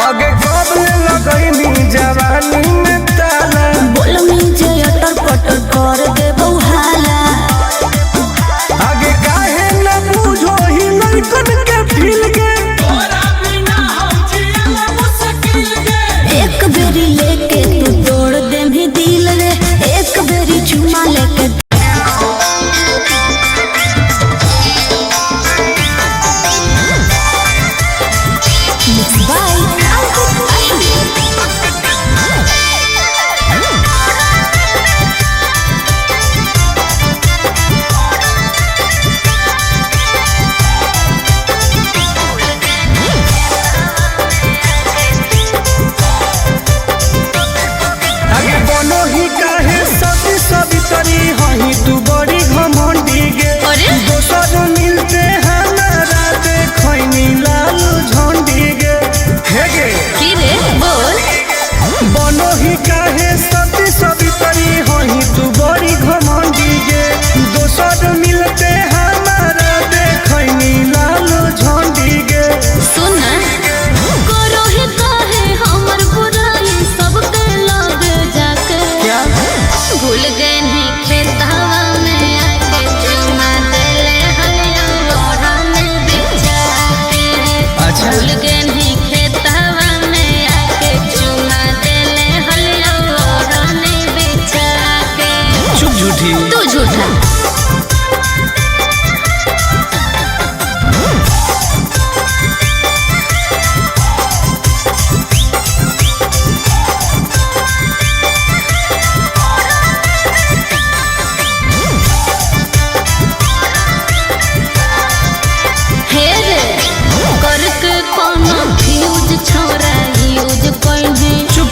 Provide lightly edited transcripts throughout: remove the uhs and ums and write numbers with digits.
आगे कब लगैनी जवानी में ताला बोलमी जे अटर पटर कर देबौ हाला। आगे काहे न बुझो ही लड़कन के फील के एक बेरी लेके तू तोड़ दे भी दिल रे, एक बेरी चुमा लेके तू बड़ी घमंडी गे दोसर मिलते हमारा देखनी लाल झंडी गे हे गे की रे बोल बनो ही काहे सती सवितरी हही तू बड़ी घमंडी गे दोसर मिलते हमारा देखनी लाल झंडी गे। सुन करो ही काहे हमर बुराई सबके लग जाके क्या भूल गए नहीं खेतवा में आके चुमा देले हलिया लोढ़ा में बिछा के। अच्छा। भूल गए नहीं खेतवा में आके चुमा देले हलिया लोढ़ा में बिछा के। चुप झूठी तू झूठा छोरा यूज कइने चुप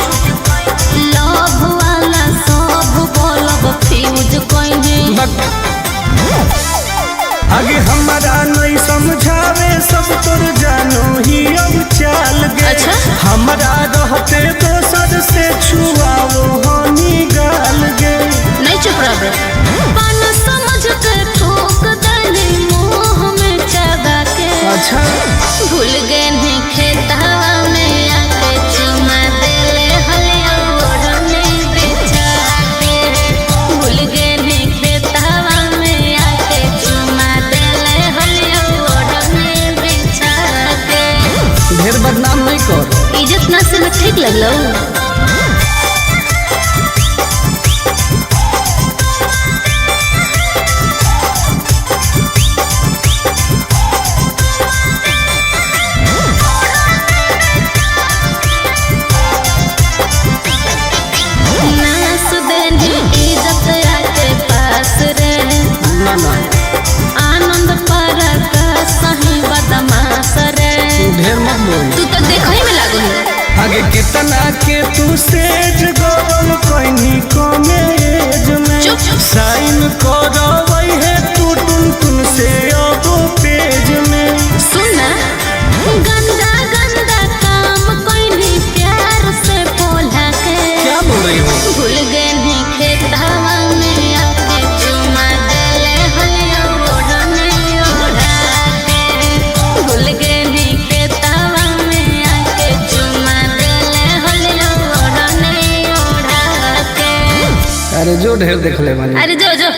लव वाला सब बोलब फ्यूज कइने। आगे हमारा नहीं समझावे सब तोर जानो ही अब चाल गे। अच्छा? हमारा रहते दोसर से छुआओ हनी गाल गे। नहीं चुप रह पान समझ के ठोक देले मुंह में चबा के। अच्छा भूल गए नहीं खेतवा में आके चुमा देले हलिया ओढ़ने बिछा के। भूल गए नहीं खेतवा में आके चुमा देले हलिया ओढ़ने बिछा के। ढेर बदनाम नहीं कर इज्जत ना से मैं ठीक लगलो। आनंद पर सही बदमाश रे ढेर मत बोल तू तो देखई में लागो है। आगे कितना के तू सेज गरम कइनी कमे एज में चुप। साइन करवई है तू टुन से अब पेज में। सुना गंदा गंदा काम कइनी प्यार से बोला के। क्या बोल रही हो? भूल गए नहीं खेतवा में आके चुमा देले हलिया ओढ़ने ओढ़ा के। भूल गए नहीं खेतवा में आके चुमा देले हलिया ओढ़ने ओढ़ा के। अरे जो ढेर देख ले मानी। अरे जो जो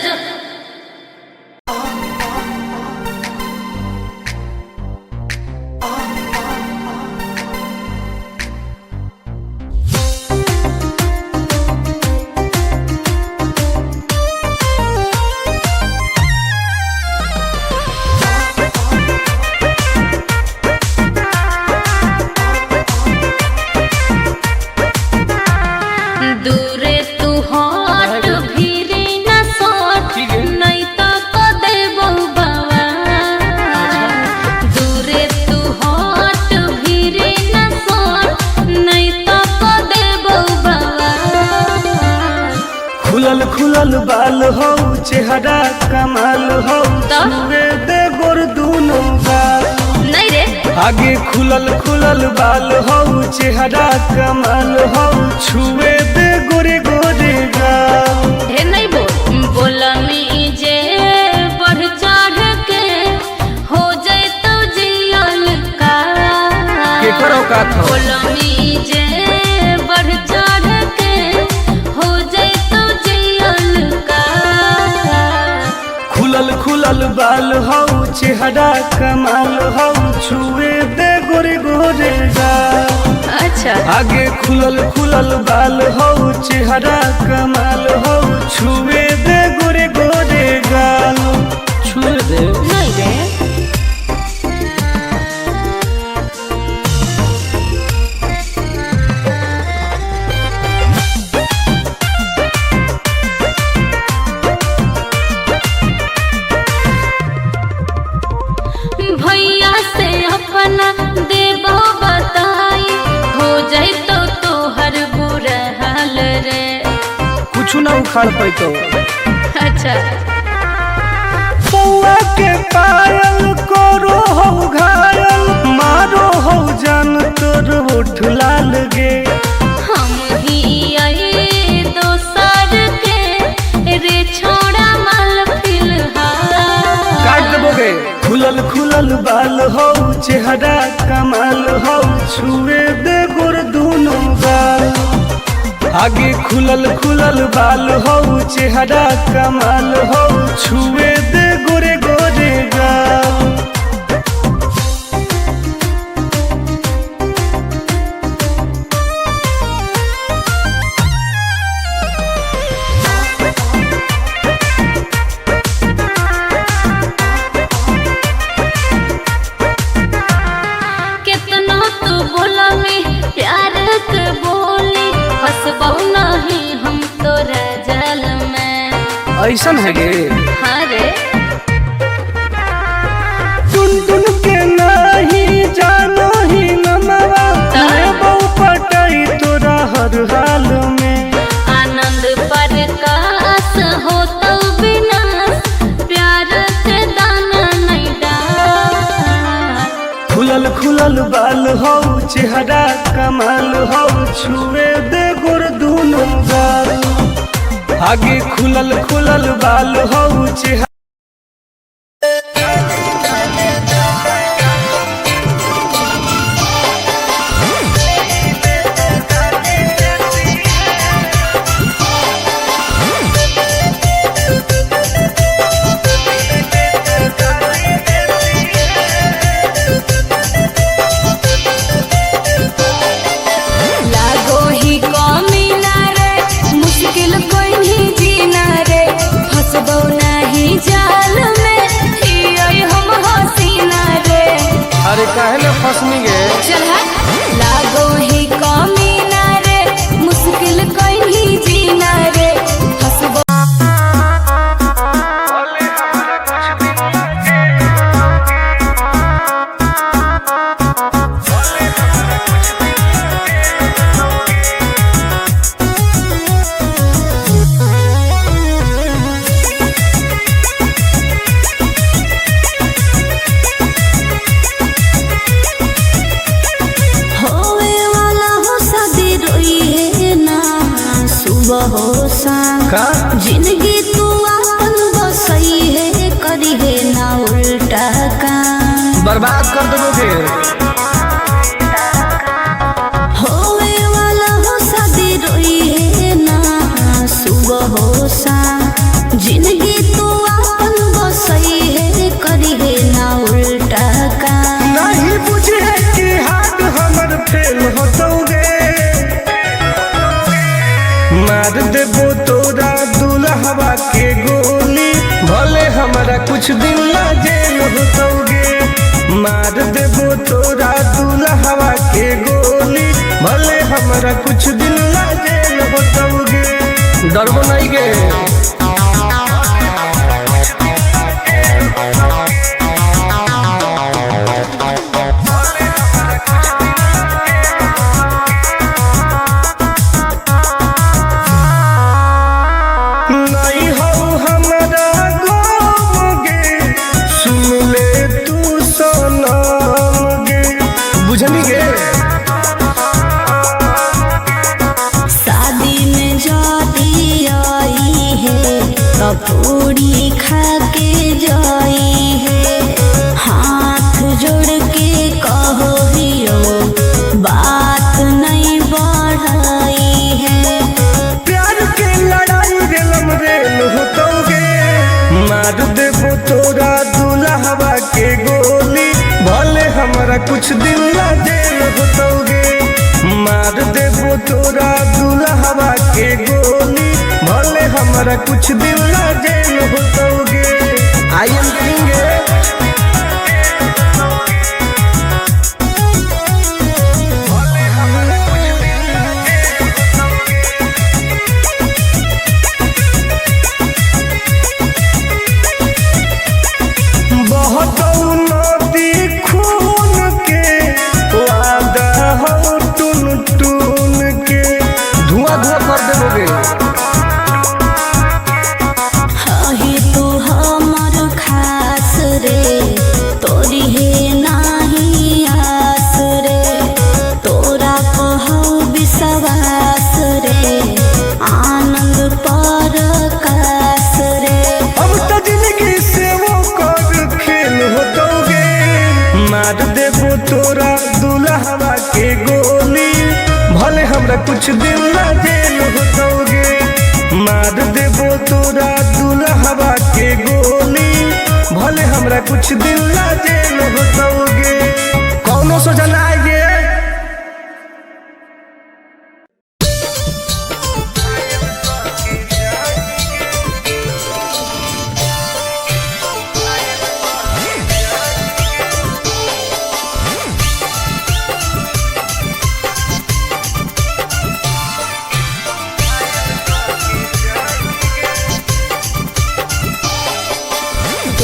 दूरे तू हट भीरी न सट नहीं तो को देबो बाबा। दूरे तू हट भीरी न सट नहीं तो को देबो बाबा। खुलल खुलल बाल हो चेहरा कमाल हो छुए दे गोर दूनो गाल। नहीं रे आगे खुलल खुलल बाल हो चेहरा कमाल हो छुए दे गोरे गोरे गाल। ढेर नहीं बोलमी जे बढ़ चढ़ के हो जाए तो जियल का। के केकर औकात हो? बोलमी जे बढ़ चढ़ के हो जाए तो जियल का। खुलल खुलल बाल हो चेहरा कमाल हो छुए दे गोरे गोरे गाल। अच्छा आगे खुलल खुलल बाल हो चेहरा कमाल हो छुए दे गोरे गोरे गाल। छुए दे नहीं रे। भैया से अपना देबो बताई हो जाए तो तोहर बुरा हाल रे। कुछ ना उखाड़ पैतो। अच्छा पौआ के पायल करो हो घायल मारो हो जान तोर ओठ लाल गे। हम ही आई दोसर के रे छोड़ा माल फिलहाल। काट देबोगे। खुलल खुलल बाल हो चेहरा कमाल हो छुए दे गोर दोनों गाल। आगे खुलल खुलल बाल हो चेहरा कमाल हो छुए दे गोरे गोरे गाल। कितना तू बोला में प्यार के बोली फंसबो नहीं हम तोरा जाल में। ऐसन है गे। हाँ रे टुन टुन के नहीं जानो ही नमवा बहु पटाई तोरा हर हाल में। आनंद प्रकाश हो तो बिना प्यार के दाना नहीं डाल। खुलल खुलल बाल हो चेहरा कमाल हो छुए दे गोर दोनों गाल। आगे खुलल खुलल बाल हो चेहरा लागो ही कमी ना रे मुश्किल कोई नहीं जीना रे। फंसबो नहीं जाल में ही हम हसीना रे। अरे काहे ना फसनी गे। चल हट। लागो ही कमी ना रे मुश्किल कोई नहीं जीना रे। फंसबो होवे वाला हो शादी रोई है ना सुबह हो शाम। का जिंदगी तू अपन बसई है करी है ना उल्टा काम। बर्बाद कर देबोगे। होवे वाला हो शादी रोई है ना सुबह हो शाम। जिंदगी तू अपन बसई है करी है ना उल्टा काम। नहीं बुझे कि हाथ हमर फेल होतोगे। मार देबो तोरा दुल्हवा के गोली भले हमारा कुछ दिन ला जेल होतोगे। मार देबो तोरा दुल्हवा के गोली भले हमारा कुछ दिन ला जेल होतोगे। डरबो नहीं गे। नहीं हो हमरा गोगे सुन ले तू सनम गे। बुझनी गे। शादी में जाती आई है तो पूरी खा के जाई है। हाथ जोड़ के कहो हियो हमरा कुछ दिन ला जेल होतोगे, मार देबो तोरा दुल्हवा के गोली, भले हमरा कुछ दिन ला जेल होतोगे। आई एम किंग तोरा दुल्हवा के गोली, भले हमरा कुछ दिन ला जेल होतोगे, मार देबो तोरा दुल्हवा के गोली, भले हमरा कुछ दिन ला जेल होतोगे। कौनो सोचा ना आइए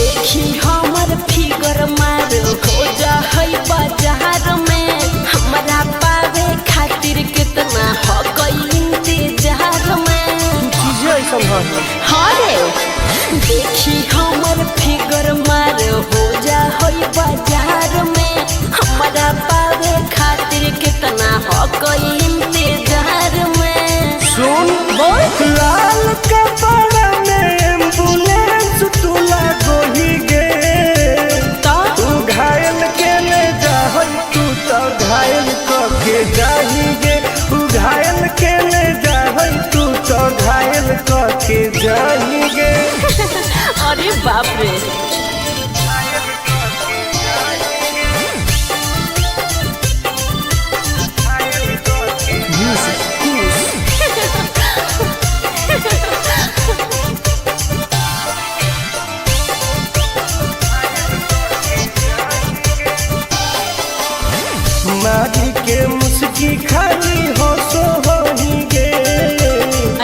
देखी हमर फिगर मार हो जा होई बाजार में, हमारा पावे खातिर कितना हो कोई इंतजार में। सुन लाल कपड़ा में एम्बुलेंस तू लागोही गे, तू घायल के ले जा, तू तो घायल के जाही गे, तू घायल के ले जा, तू तो घायल के जाही गे। अरे बाप रे मारी के मुस्की खाली हो सो होही गे।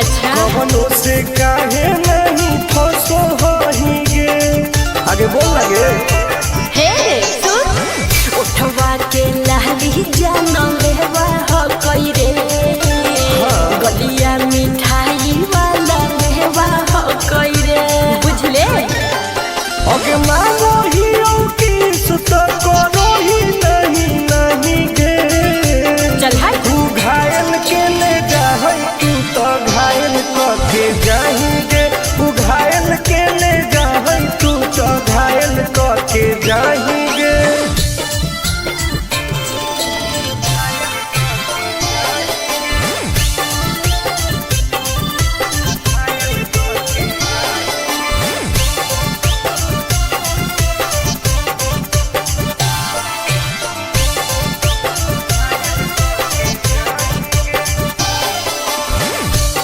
अच्छा कवनो से काहे नहीं फसो होही गे। आगे बोल लगे हे सुन उठवा के लहली जानो लेवा हो कोई रे, गलिया मिठाई वाला लेवा हो कोई रे, बुझले आगे मांगो ही किस तो करो ही नहीं गे। चल हाय तू घायल के ले जा, तू तो घायल के जाही गे, तू घायल के ले जा, तू तो घायल के जाही गे।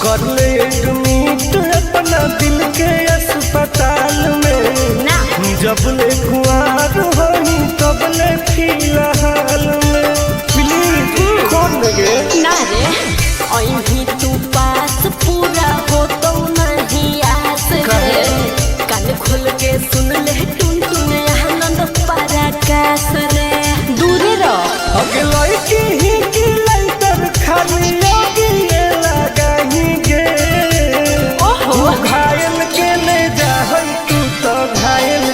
कर ले एडमिट अपना दिल के अस्पताल में ना, जब ले कुआर होही तब ले फिलहाल में। प्लीज कौन लगे ना रे अहीं तू पास पूरा हो तो नहीं आस रे, कान खोल के सुन ले टुन टुन आनंद पराकाश रे, दूर रह अगे लड़की ही की लइटर खाली योगी लगाही गे। ओहो तू घायल के ले जा, तू तो घायल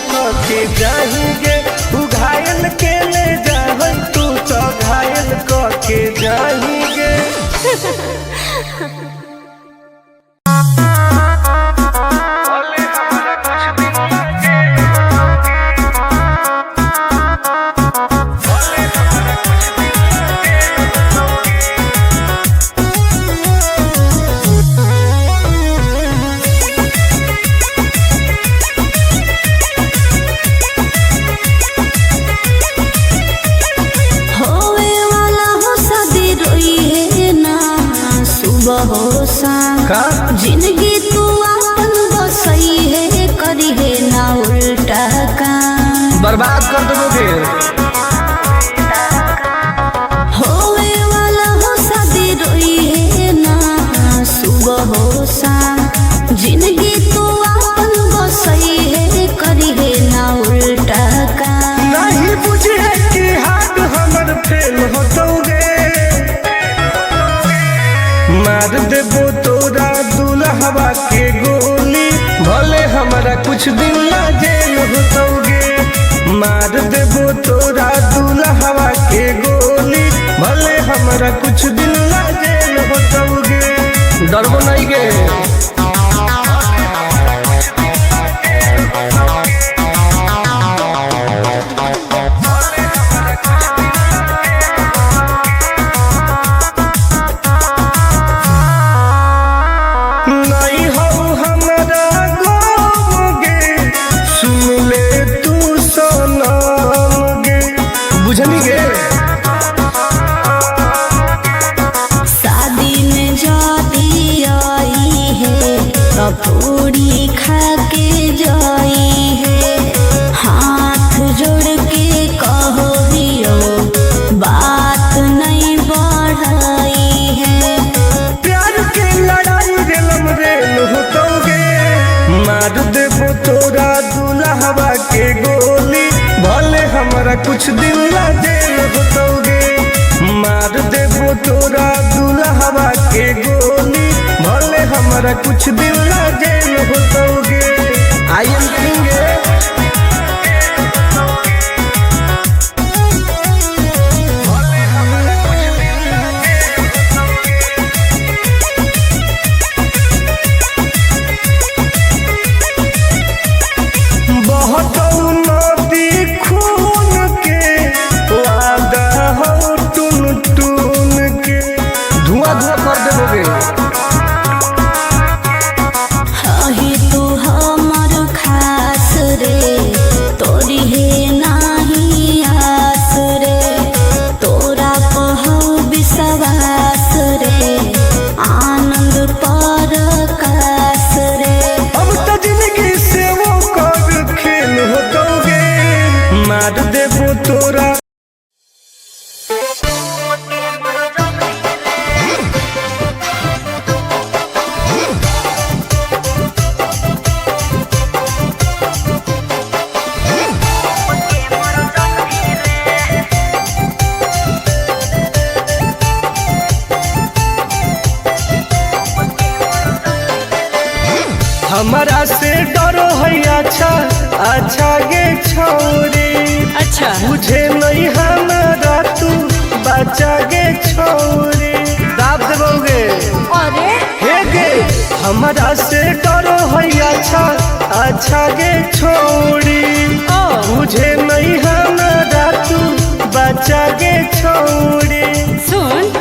के जाही गे, तू घायल के ले जा, तू तो घायल के जाही गे। बर्बाद कर दोगे। होवे वाला हो शादी रोई है ना सुबह हो शाम, जिंदगी तो अपन बसई है करी है ना उल्टा काम। नहीं बुझे कि हाथ हमर फेल होतोगे, मार देबो तोरा दुल्हवा के गोली, भले हमारा कुछ दिन ला जेल होतोगे। मार देबो तोरा दुल्हवा के गोली, भले हमारा कुछ दिन ला जेल होतोगे। डरबो नहीं गे। पूरी खा के जाई है, हाथ जोड़ के कहो दियो बात नहीं बढ़ाई है। प्यार के लड़ाई रेलम रेल होतोगे, मार देबो तोरा दुल्हवा के गोली, भले हमारा कुछ दिन ला जेल होतोगे। मार देबो तोरा दुल्हवा के गोली, भले हमारा कुछ दिन ला जेल होतोगे। I am king. मार देबो तोरा हमारा से डरो है। अच्छा अच्छा गे छोरी, अच्छा मुझे नहीं हमारा तू बचा गे छोरी। दाब देबोगे अरे हे गे, हमारा से डरो है। अच्छा अच्छा गे छोरी, मुझे नहीं हमारा तू बचा गे छोरी। सुन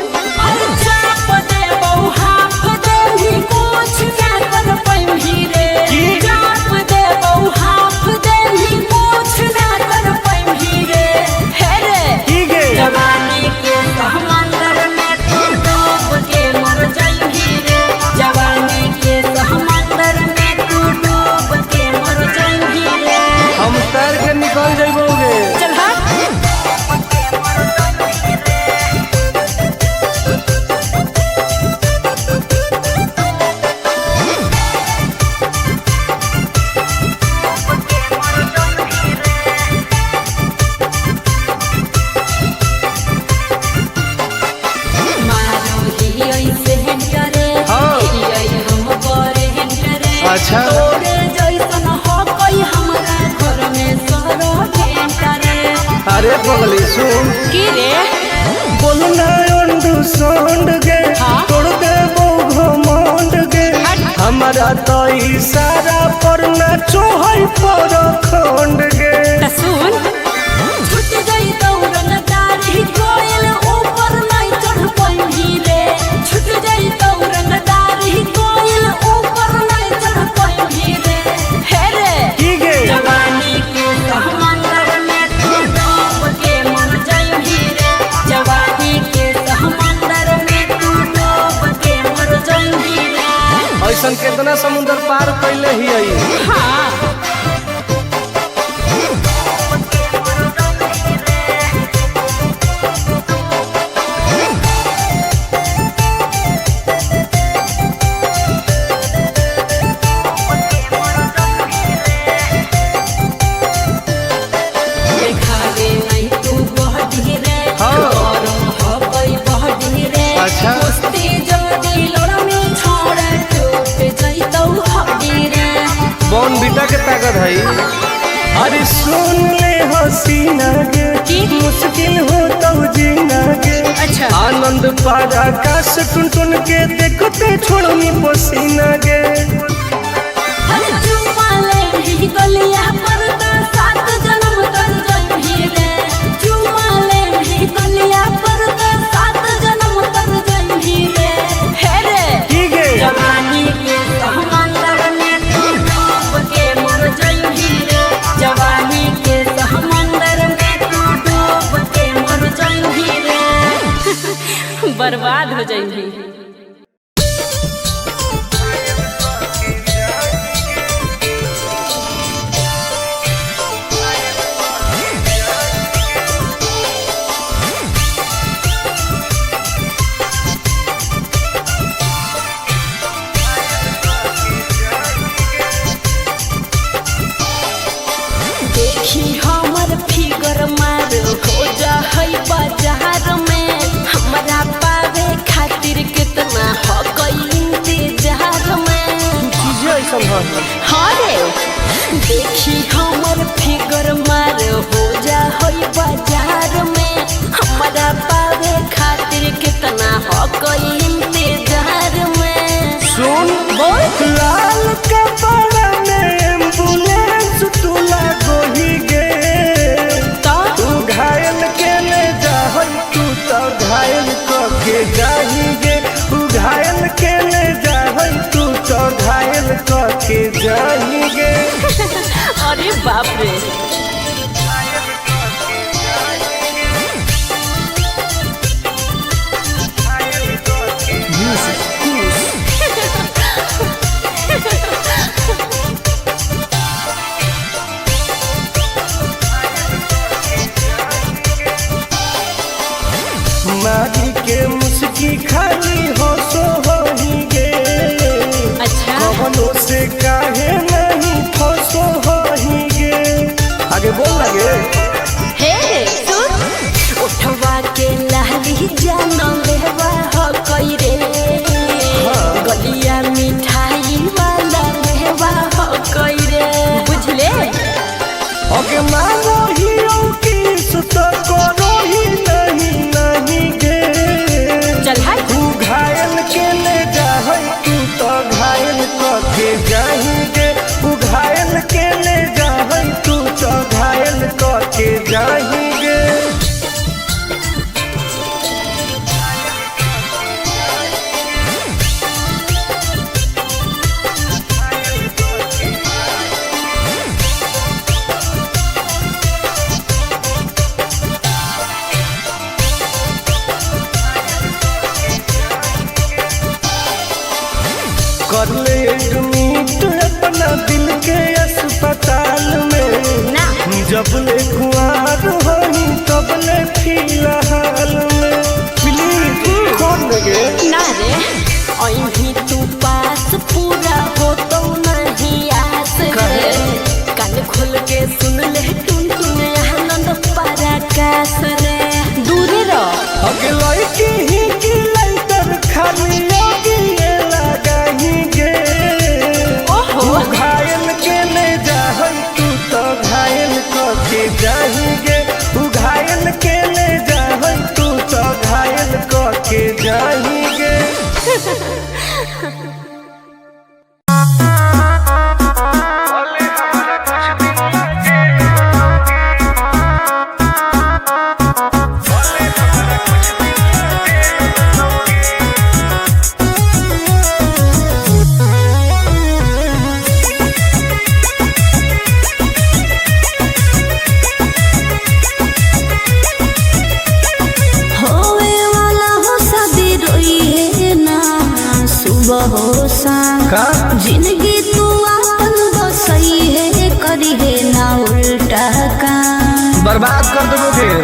निकल जाइबोगे। चल अच्छा अरे पगली सुन की रे बोलना अंडरस्टैंड गे, तोड़ देबो घमंड गे। हमारा तो इशारा पर नाचो है पर खंड गे। सुन छूट गई दौड़न दाढ़ी कोयल ऊपर नहीं चढ़ पाई रे, छूट गई दौड़न दाढ़ी कोयल ऊपर नहीं चढ़ पाई रे। हे रे की गे जवानी के समंदर में तू डूब के मर जाई रे, जवानी के समंदर में तू डूब के मर जाई रे। ऐसन कितना समुद्र पार कैले ही। हाँ पपीता के ताकत है। अरे सुन ले हसीना के मुश्किल हो तो जीना के। अच्छा आनंद पारा आकाश टुन टुन के देखते छोड़नी पसीना के। गलिया पर तो 7 जन्म कर जइही रे। चुमा ले गलिया पर तो 7 जन्म कर जइही रे। हे रे ठीक है जवानी के समंदर में तू डूब के मर जइही रे। जवानी के समंदर में तू डूब के मर जइही रे। बर्बाद हो जइही। देखी हमर फिगर मार हो जा है बाजार में। हमरा पावे खातिर कितना हो गई इंतजार में। चीजें ऐसा हाँ रे देखी हमर फिगर मार हो जा है बाजार में। हमरा पावे खातिर कितना हो गई इंतजार में। सुन बोल लाल कपड़ा में एम्बुलेंस तुला गोही गे। तो तू घायल के ले जा तू तो घायल के जाही गे। तू घायल के ले जा तू तो घायल के जाही गे। अरे बाप रे मारी के मुस्की खाली हो सो होही गे। अच्छा कवनो से काहे नहीं फसो होही गे। आगे बोल लगे हे सुन उठवा के लहली जानो लेवा हो कोई रे। गलिया मिठाई वाला लेवा हो कोई रे। बुझले अगे मानो हियो किस तो करो ही नहीं गे। चल हाय तू घायल के ले जा तू तो घायल के जाही गे। तू घायल के ले जा तू तो घायल के जाही गे। कर ले एडमिट अपना दिल के अस्पताल में। ना जब ले कुआर होही तब ले फिलहाल में। प्लीज कौन लगे ना रे अहीं तू पास पूरा हो तो नहीं आस रे। कान खोल के सुन ले टुन टुन आनंद पराकाश रे। दूर रह अगे लड़की ही की लाइटर खाली योगी लगाही गे। ओहो तू घायल के ले जा तू तो घायल के जाही गे। तू घायल के ले जा तू तो घायल के जाही गे। का जिंदगी तू अपन बसई है करी है ना उल्टा काम बर्बाद कर देबो फिर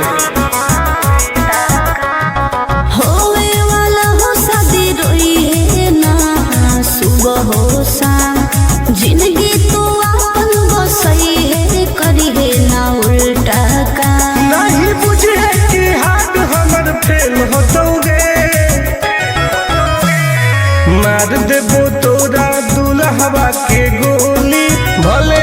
होवे वाला हो शादी रोई है ना सुबह हो शाम जिंदगी तू अपन बसई है करी है ना उल्टा काम नहीं बुझे कि हाथ हमर फेल होतोगे मार देबो तोरा दुल्हवा के गोली भले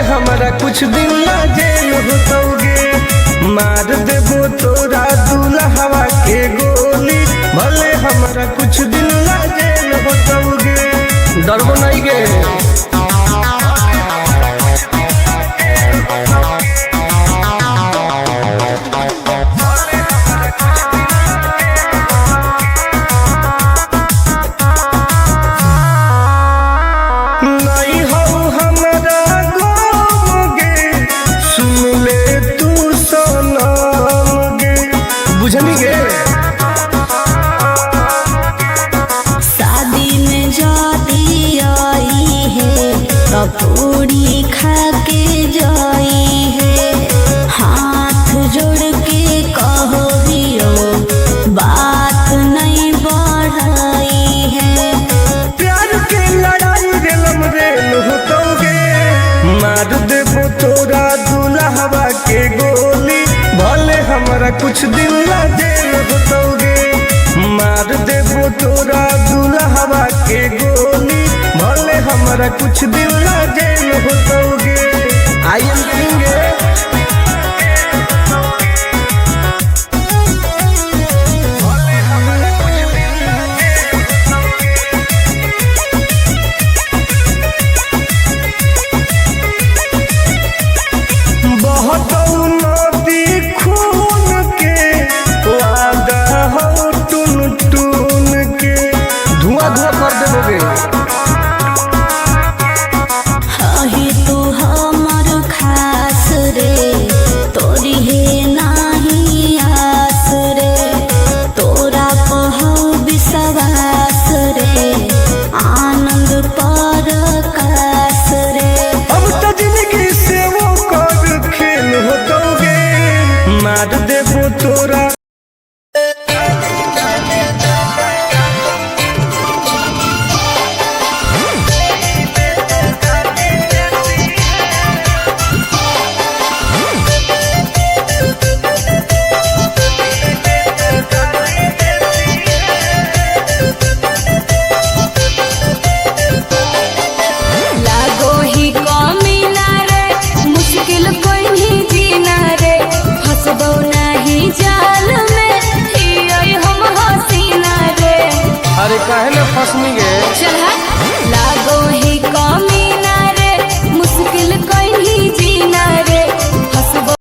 कुछ दिन ला जेल होतोगे। मार देबो तोरा दुल्हवा के गोली, भले हमारा कुछ दिन ला जेल होतोगे। डरबो नहीं गे। बुझनी गे शादी में जाती आई है तो पूरी खा के जाई है। हाथ जोड़ के कहो दियो बात नहीं बढ़ाई है। प्यार के लड़ाई रेलम रेल होतोगे। मार देबो तोरा दुल्हवा के गोली, भले हमारा कुछ दिन ला जेल होतोगे। मार देबो तोरा दुल्हवा के गोली, भले हमारा कुछ दिन ला जेल होतोगे। आई एम करेंगे बहुत नदी खून के वादा हो टून टून के, धुआं धुआं कर देबोगे। हही तू हमर खास रे, तोरी है नाही आस रे। तोरा पहो विश्वास रे, आनंद परकाश रे। अब तो जिंदगी से वो कर खेल होतोगे। मार देबो तोरा लागो ही कमीना रे, मुश्किल कोई नहीं जीना रे। फंसबो नहीं जाल में, हियोई हम हसीना रे। अरे काहे न फंसनी गे। चल लागो ही कमीना रे, मुश्किल कोई नहीं जीना रे। फंसबो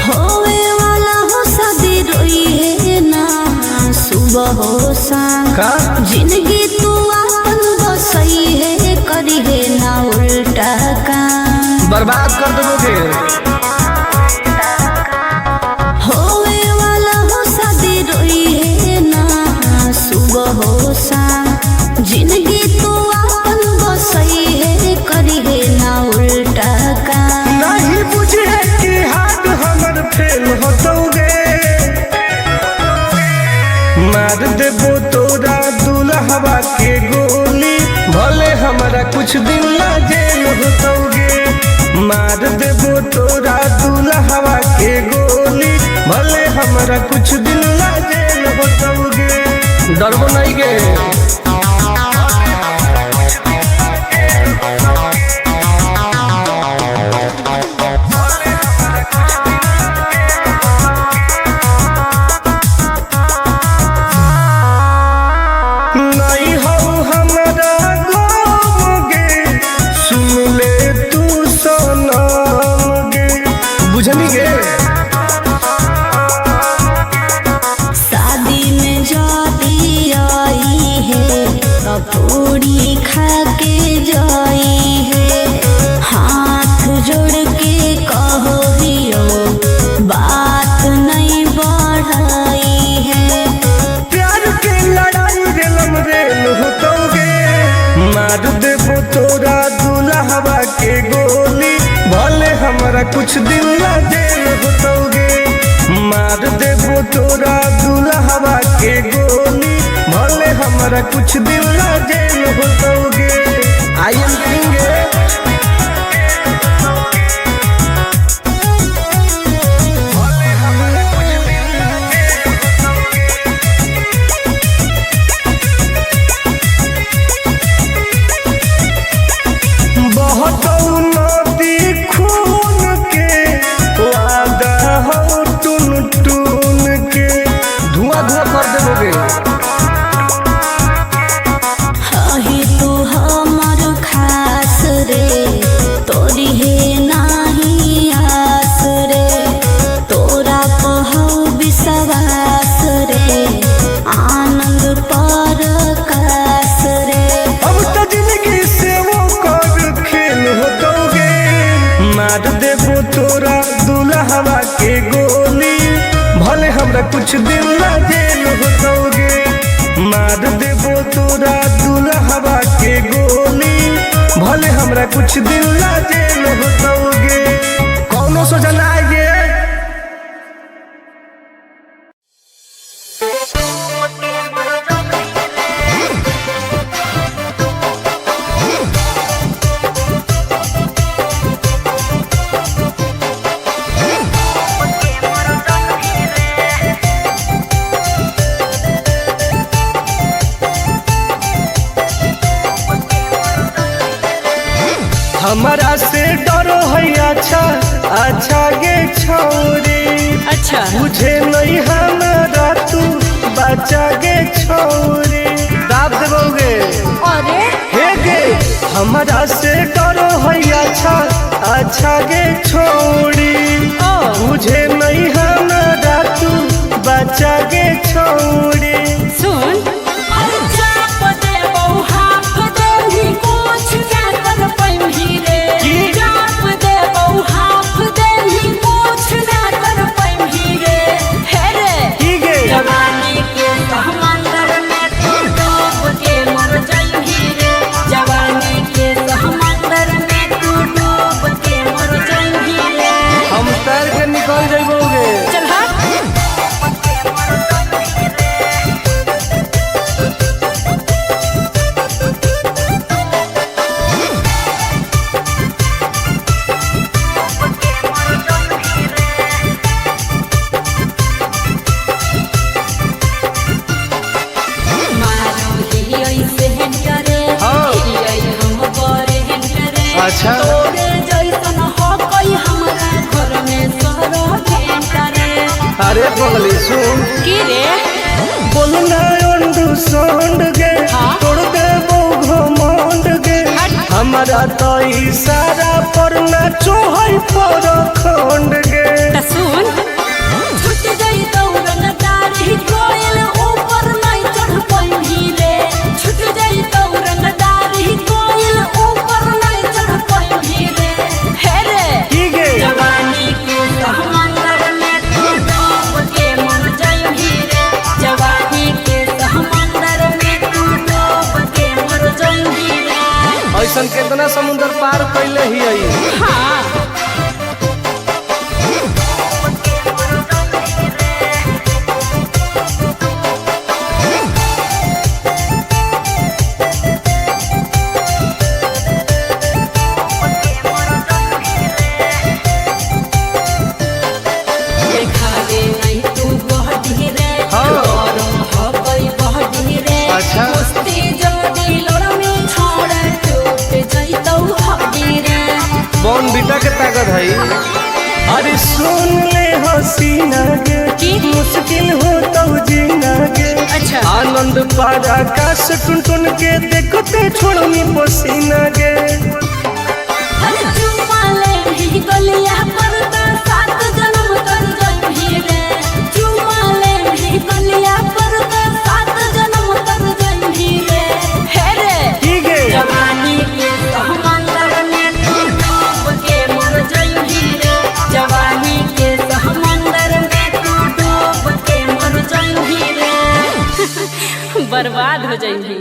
होवे वाला हो शादी रोई है ना सुबह हो शाम। का जिंदगी तू अपन बसई है, करी है ना उल्टा काम। बर्बाद कर देबोगे। होवे वाला हो शादी रोई है ना सुबह हो शाम। जिंदगी तू अपन बसई है, करी है ना उल्टा काम। नहीं बुझे कि हाथ हमर फेल होतोगे। मार देबो तोरा दुल्हवा के गोली, भले हमारा कुछ दिन ला जेल होतोगे। मार देबो तोरा दुल्हवा के गोली, भले हमारा कुछ दिन ला जेल होतोगे। डरबो नहीं गे। नहीं हो हमारा गाँव गे, सुन ले तू सनम गे। बुझनी गे शादी में जाती आई है तो पूरी खा के जाई है। हाथ जोड़ के कहो दियो बात नहीं बढ़ाई है। प्यार के लड़ाई रेलम रेल होतोगे। मार देबो तोरा दुल्हवा के गोली, भले हमारा कुछ दिन ला जेल होतोगे। मार देबो तोरा दुल्हवा के गोली, हमारा कुछ दिन ला जेल होतोगे। आई एम किंग बहुत नदी खून के वादा हो टून टून के धुआं धुआं कर देबोगे। अही तू हमर खास रे तोरी हे नाही आस रे तोरा कहौ विश्वास रे आनंद पर कास रे। अब तो जिंदगी से वो कर खेल होतोगे। मार देबो तोरा दुल्हवा के गोली भले हमरा कुछ दिन ला जेल होतोगे। मार देबो तोरा दुल्हवा के गोली भले हमरा कुछ दिन ला जेल होतोगे। कौनो सोचा ना आइए। हमारा से डरो है अच्छा अच्छा गे छोरी। अच्छा मुझे नहीं हमारा तू बचा गे छोरी। दाब देबोगे अरे हे गे हमारा से डरो है अच्छा अच्छा गे छोरी। मुझे नहीं हमारा तू बचा गे छोरी। सुन हम तैर के निकल जाइबोगे। चल अच्छा अरे पगली सुन की रे बोलना अंडू सोंड गे तोड़ देबो घमंड गे। हमारा तो इशारा पर ना चोहई पर खंड गे। सुन छूट गई दौड़न डारी कोयल ऊपर नहीं चढ़ पाई रे। छूट गई दौड़न डारी कोयल ऊपर नहीं चढ़ पाई रे। हे रे की गे जवानी के समंदर में तू डूब के मर जाई रे। जवानी के समंदर में तू डूब के मर जाई रे। ऐसन कितना समुंदर पार कैले ही आई। हाँ अच्छा बॉन बीटा के ताकत है। अरे सुन ले हसीना गे मुश्किल हो तो जीना गे। अच्छा आनंद पार आकाश टुन टुन के देखते छोड़नी पसीना गे। जवानी के समंदर में तू डूब के मर जाई रे। जवानी के समंदर में तू डूब के मर जाई रे। बर्बाद हो जाएंगी।